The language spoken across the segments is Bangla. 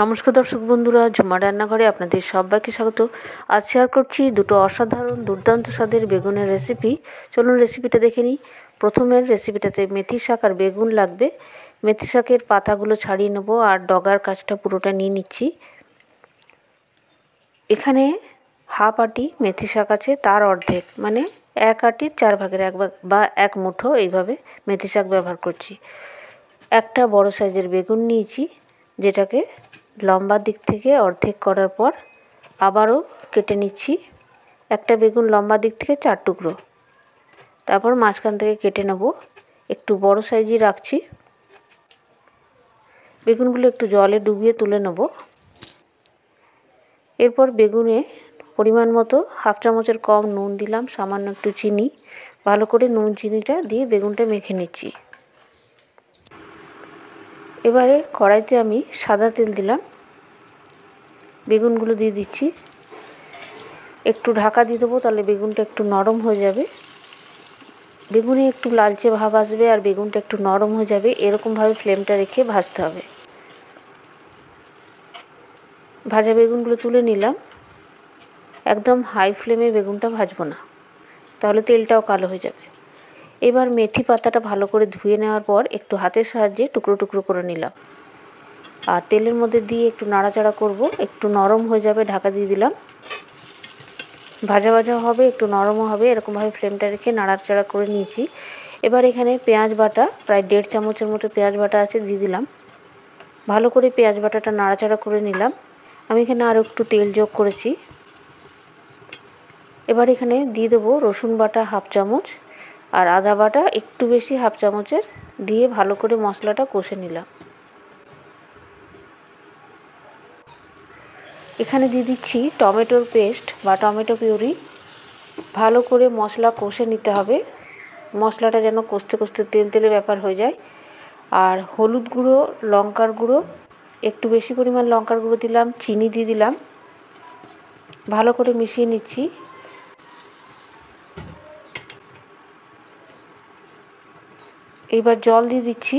নমস্কার দর্শক বন্ধুরা, ঝুমা রান্নাঘরে আপনাদের সবাইকে স্বাগত। আজ শেয়ার করছি দুটো অসাধারণ দুর্দান্ত স্বাদের বেগুনের রেসিপি। চলুন রেসিপিটা দেখে নিই। প্রথমের রেসিপিটাতে মেথি শাক আর বেগুন লাগবে। মেথি শাকের পাতাগুলো ছাড়িয়ে নেব আর ডগার কাজটা পুরোটা নিয়ে নিচ্ছি। এখানে হাফ আটি মেথি শাক আছে, তার অর্ধেক মানে এক আটির 4 ভাগের 1 ভাগ বা 1 মুঠো এইভাবে মেথি শাক ব্যবহার করছি। একটা বড় সাইজের বেগুন নিয়েছি, যেটাকে লম্বা দিক থেকে অর্ধেক করার পর আবারও কেটে নিচ্ছি। একটা বেগুন লম্বা দিক থেকে 4 টুকরো, তারপর মাঝখান থেকে কেটে নেব। একটু বড় সাইজই রাখছি। বেগুনগুলো একটু জলে ডুবিয়ে তুলে নেব। এরপর বেগুনে পরিমাণ মতো হাফ চামচের কম নুন দিলাম, সামান্য একটু চিনি। ভালো করে নুন চিনিটা দিয়ে বেগুনটা মেখে নিচ্ছি। এবারে কড়াইতে আমি সাদা তেল দিলাম, বেগুনগুলো দিয়ে দিচ্ছি। একটু ঢাকা দিয়ে দেবো, তাহলে বেগুনটা একটু নরম হয়ে যাবে। বেগুনে একটু লালচে ভাব আসবে আর বেগুনটা একটু নরম হয়ে যাবে, এরকমভাবে ফ্লেমটা রেখে ভাজতে হবে। ভাজা বেগুনগুলো তুলে নিলাম। একদম হাই ফ্লেমে বেগুনটা ভাজবো না, তাহলে তেলটাও কালো হয়ে যাবে। এবার মেথি পাতাটা ভালো করে ধুয়ে নেওয়ার পর একটু হাতের সাহায্যে টুকরো টুকরো করে নিলাম আর তেলের মধ্যে দিয়ে একটু নাড়াচাড়া করব। একটু নরম হয়ে যাবে, ঢাকা দিয়ে দিলাম। ভাজা ভাজা হবে, একটু নরমও হবে, এরকমভাবে ফ্লেমটা রেখে নাড়াচাড়া করে নিয়েছি। এবার এখানে পেঁয়াজ বাটা প্রায় 1.5 চামচের মতো পেঁয়াজ বাটা আছে, দিয়ে দিলাম। ভালো করে পেঁয়াজ বাটাটা নাড়াচাড়া করে নিলাম। আমি এখানে আরও একটু তেল যোগ করেছি। এবার এখানে দিয়ে দেবো রসুন বাটা হাফ চামচ আর আদা বাটা একটু বেশি হাফ চামচের, দিয়ে ভালো করে মশলাটা কষে নিলাম। এখানে দিয়ে দিচ্ছি টমেটোর পেস্ট বা টমেটো পিউরি। ভালো করে মশলা কষে নিতে হবে, মশলাটা যেন কষতে কষতে তেল তেলে ব্যাপার হয়ে যায়। আর হলুদ গুঁড়ো, লঙ্কার গুঁড়ো একটু বেশি পরিমাণ লঙ্কার গুঁড়ো দিলাম, চিনি দিয়ে দিলাম। ভালো করে মিশিয়ে নিচ্ছি। এইবার জল দিয়ে দিচ্ছি।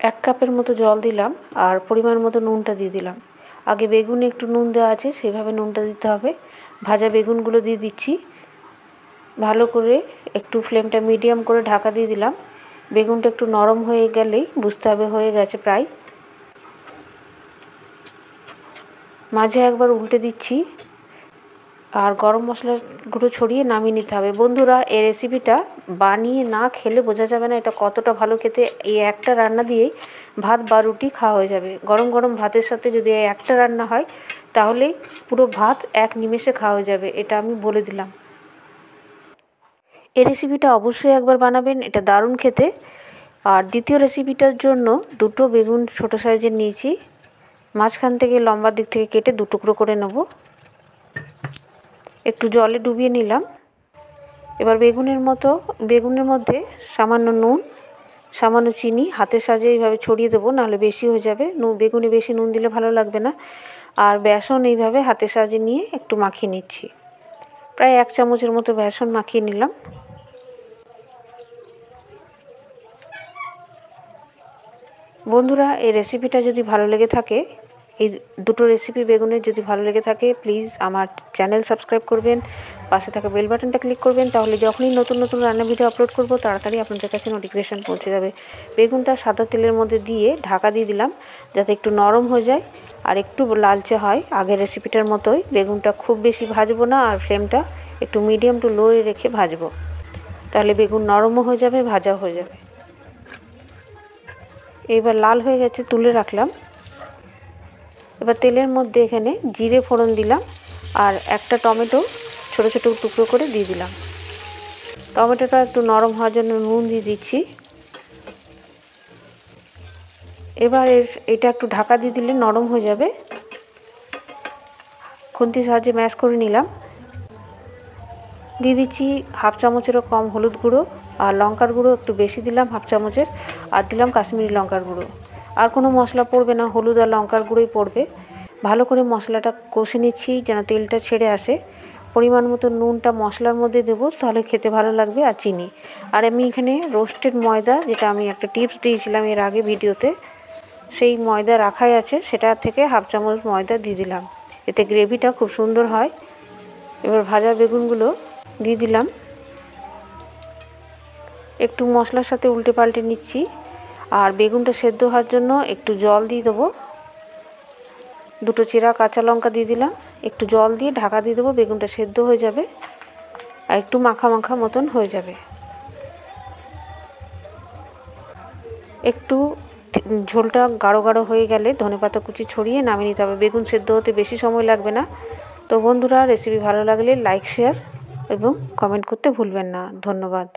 1 কাপের মতো জল দিলাম আর পরিমাণ মতো নুনটা দিয়ে দিলাম। আগে বেগুনে একটু নুন দেওয়া আছে, সেভাবে নুনটা দিতে হবে। ভাজা বেগুনগুলো দিয়ে দিচ্ছি। ভালো করে একটু ফ্লেমটা মিডিয়াম করে ঢাকা দিয়ে দিলাম। বেগুনটা একটু নরম হয়ে গেলেই বুঝতে হবে হয়ে গেছে প্রায়। মাঝে একবার উল্টে দিচ্ছি আর গরম মশলার গুঁড়ো ছড়িয়ে নামিয়ে নিতে হবে। বন্ধুরা, এই রেসিপিটা বানিয়ে না খেলে বোঝা যাবে না এটা কতটা ভালো খেতে। এই একটা রান্না দিয়েই ভাত বা রুটি খাওয়া হয়ে যাবে। গরম গরম ভাতের সাথে যদি এই একটা রান্না হয়, তাহলেই পুরো ভাত এক নিমেষে খাওয়া হয়ে যাবে, এটা আমি বলে দিলাম। এই রেসিপিটা অবশ্যই একবার বানাবেন, এটা দারুণ খেতে। আর দ্বিতীয় রেসিপিটার জন্য দুটো বেগুন ছোটো সাইজের নিয়েছি, মাঝখান থেকে লম্বা দিক থেকে কেটে 2 টুকরো করে নেব। একটু জলে ডুবিয়ে নিলাম। এবার বেগুনের মধ্যে সামান্য নুন, সামান্য চিনি হাতের সাহায্যে এইভাবে ছড়িয়ে দেবো, নাহলে বেশি হয়ে যাবে। বেগুনে বেশি নুন দিলে ভালো লাগবে না। আর বেসন এইভাবে হাতের সাহায্যে নিয়ে একটু মাখিয়ে নিচ্ছি। প্রায় 1 চামচের মতো বেসন মাখিয়ে নিলাম। বন্ধুরা, এই রেসিপিটা যদি ভালো লেগে থাকে, এই দুটো রেসিপি বেগুনের যদি ভালো লেগে থাকে, প্লিজ আমার চ্যানেল সাবস্ক্রাইব করবেন, পাশে থাকা বেল বাটনটা ক্লিক করবেন, তাহলে যখনই নতুন নতুন রান্না ভিডিও আপলোড করব তাড়াতাড়ি আপনাদের কাছে নোটিফিকেশান পৌঁছে যাবে। বেগুনটা সাদা তেলের মধ্যে দিয়ে ঢাকা দিয়ে দিলাম, যাতে একটু নরম হয়ে যায় আর একটু লালচে হয়। আগের রেসিপিটার মতোই বেগুনটা খুব বেশি ভাজবো না আর ফ্লেমটা একটু মিডিয়াম টু লোয়ে রেখে ভাজবো, তাহলে বেগুন নরমও হয়ে যাবে, ভাজাও হয়ে যাবে। এবার লাল হয়ে গেছে, তুলে রাখলাম। এবার তেলের মধ্যে এখানে জিরে ফোড়ন দিলাম আর একটা টমেটো ছোটো ছোটো টুকরো করে দিয়ে দিলাম। টমেটোটা একটু নরম হওয়ার জন্য নুন দিয়ে দিচ্ছি। এবার এটা একটু ঢাকা দিয়ে দিলে নরম হয়ে যাবে। খুন্তির সাহায্যে ম্যাশ করে নিলাম। দিয়ে দিচ্ছি হাফ চামচেরও কম হলুদ গুঁড়ো আর লঙ্কার গুঁড়ো একটু বেশি দিলাম, হাফ চামচের। আর দিলাম কাশ্মীরি লঙ্কার গুঁড়ো। আর কোনো মশলা পড়বে না, হলুদ আর লঙ্কার গুঁড়োই পড়বে। ভালো করে মশলাটা কষে নিচ্ছি যেন তেলটা ছেড়ে আসে। পরিমাণ মতো নুনটা মশলার মধ্যে দেবো, তাহলে খেতে ভালো লাগবে, আর চিনি। আর আমি এখানে রোস্টেড ময়দা, যেটা আমি একটা টিপস দিয়েছিলাম এর আগে ভিডিওতে, সেই ময়দা রাখাই আছে, সেটা থেকে হাফ চামচ ময়দা দিয়ে দিলাম, এতে গ্রেভিটা খুব সুন্দর হয়। এবার ভাজা বেগুনগুলো দিয়ে দিলাম, একটু মশলার সাথে উল্টে পাল্টে নিচ্ছি। আর বেগুনটা সেদ্ধ হওয়ার জন্য একটু জল দিয়ে দেবো, 2টো চেরা কাঁচা লঙ্কা দিয়ে দিলাম, একটু জল দিয়ে ঢাকা দিয়ে দেবো, বেগুনটা সেদ্ধ হয়ে যাবে আর একটু মাখা মাখা মতন হয়ে যাবে। একটু ঝোলটা গাঢ় গাঢ় হয়ে গেলে ধনেপাতা কুচি ছড়িয়ে নামিয়ে নিতে হবে। বেগুন সেদ্ধ হতে বেশি সময় লাগবে না। তো বন্ধুরা, রেসিপি ভালো লাগলে লাইক, শেয়ার এবং কমেন্ট করতে ভুলবেন না। ধন্যবাদ।